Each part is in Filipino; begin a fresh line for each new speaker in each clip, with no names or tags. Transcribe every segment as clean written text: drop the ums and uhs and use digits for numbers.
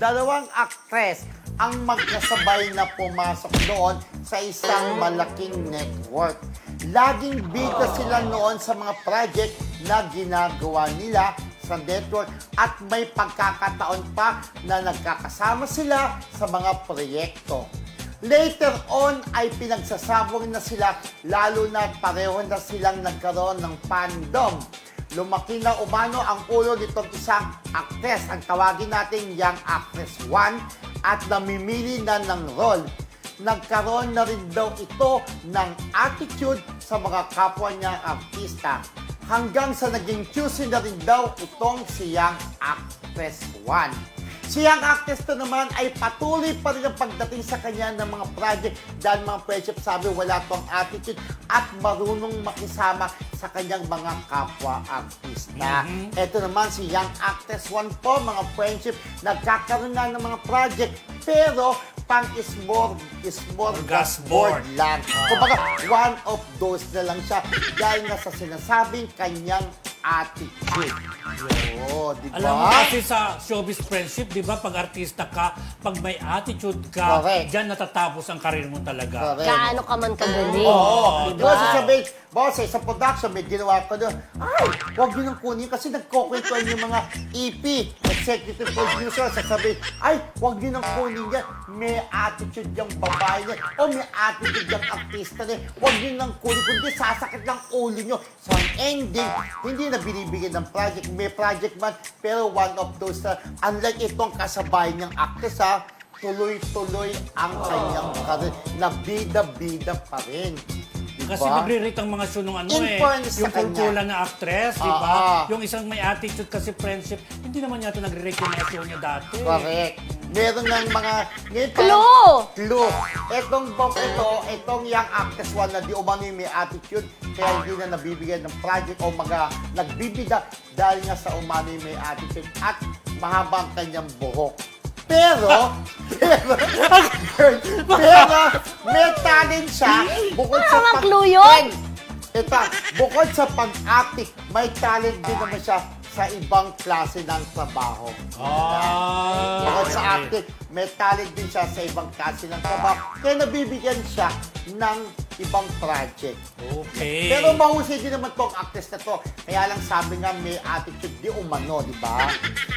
Dalawang aktres ang magkasabay na pumasok noon sa isang malaking network. Laging bida sila noon sa mga project na ginagawa nila sa network at may pagkakataon pa na nagkakasama sila sa mga proyekto. Later on ay pinagsasabong na sila lalo na pareho na silang nagkaroon ng fandom. Lumaki na umano ang ulo nitong isang actress, ang tawagin natin Young Actress 1, at namimili na ng role. Nagkaroon na rin daw ito ng attitude sa mga kapwa niya artista. Hanggang sa naging choosy na rin daw itong si Young Actress 1. Si Young Actress to naman ay patuloy pa rin ang pagdating sa kanya ng mga project dahil mga friendship, sabi wala tong attitude at marunong makisama sa kanyang mga kapwa artista. Ito naman si Young Actress 1 po, mga friendship, nagkakaroon na ng mga project pero pang smorgasbord lang. Kumbaga, one of those na lang siya dahil nga sa sinasabing kanyang attitude. Oo, di ba?
Alam mo kasi sa showbiz friendship, di ba, pag artista ka, pag may attitude ka,
Correct.
dyan natatapos ang karir mo talaga.
Correct.
Gaano ka man kagaling.
Oo. Di ba
Diba?
sasabihin, boss, sa production, may ginawa ko doon. Ay, huwag yun ang kunin kasi nagkukwentuhan yung mga EP, executive producer, sasabihin, ay, huwag yun ang kunin yan. May attitude yung babae niya. O may attitude yung artista niya. Huwag yun ang kunin, kundi sasakit ng ulo nyo. So, ang ending, hindi na binibigyan ng project. May project man, pero one of those na, unlike itong kasabay niyang actress, ha, tuloy-tuloy ang kanyang karir na bida-bida pa rin. Diba?
Kasi magre-rate ang mga show nung ano
In fairness
yung
sa kanya.
pulpulan na actress, di ba?
Ah.
Yung isang may attitude kasi friendship, hindi naman yata nagre-rate yung mga show niya dati.
Correct. Meron ng mga... Ngayon,
Clue!
Clue! Itong Young Actress 1 na di umano yung may attitude, kaya hindi na nabibigyan ng project o nagbibida dahil nga sa umano yung may attitude at mahaba ang kanyang buhok. Pero, may talent siya bukod sa
Tama, clue yun?
Ito, bukod sa pag-acting, may talent din naman siya sa ibang klase ng trabaho. Bukod sa acting, may talent din siya sa ibang klase ng trabaho. Kaya nabibigyan siya ng ibang project.
Okay.
Pero mahusay din naman tong actress na to. Kaya lang sabi nga may attitude di umano, di ba?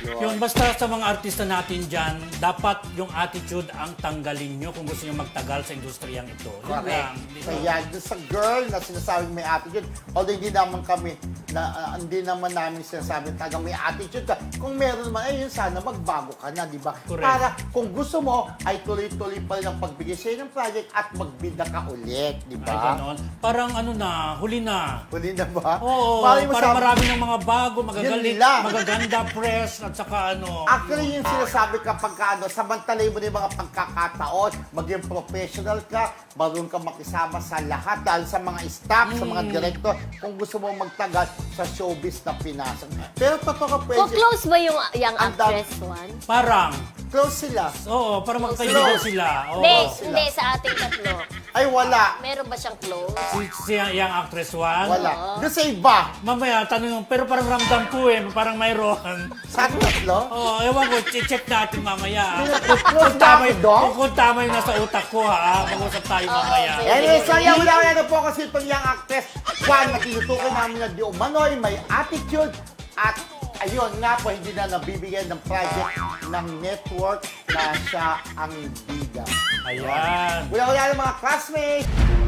Yun, basta sa mga artista natin dyan, dapat yung attitude ang tanggalin nyo kung gusto nyo magtagal sa industriyang ito. Yun
Correct.
lang, di ba?
Kaya doon sa girl na sinasabing may attitude, although hindi naman namin sinasabi talagang may attitude ka. Kung meron naman, ayun, sana magbago ka na, di ba?
Correct.
Para kung gusto mo, ay tuloy-tuloy pa rin ang pagbigay sa'yo ng project at magbida ka ulit, di
Ay,
ba?
ganon. Parang ano na, huli na.
Huli na ba?
Oo,
Malay mo
parang
sa-
marami ng mga bago, magagaling,
Yun lang.
magaganda press, at saka ano.
Actually, yung sinasabi kapag samantalay mo na yung mga pagkakataon, maging professional ka, marunong ka makisama sa lahat, dahil sa mga staff, sa mga director, kung gusto mo magtagal sa showbiz na pinasok. Pero totoo ka,
Kung
pwede,
close ba yung Young
Ang
Actress 1?
Parang,
close sila.
oo, parang magkaibigan sila. Oo.
Hindi, sa ating tatlo.
Ay, wala.
Meron ba siyang close?
Si Young Actress 1.
Wala. Doon sa iba.
Mamaya, tanong yung, pero parang ramdam ko parang mayroon.
Sa ating tatlo.
Oo, ewan ko, check natin mamaya.
Close na ako doon.
Kung tama yung nasa utak ko, ha? Mag-usap tayo mamaya.
okay.
Anyway, so yan, wala na po kasi itong Young Actress 1 na tinutukoy namin na di umano'y may attitude at ayun nga po, hindi na nabibigyan ng project ng network na siya ang bida.
Ayan.
Wala na mga classmates!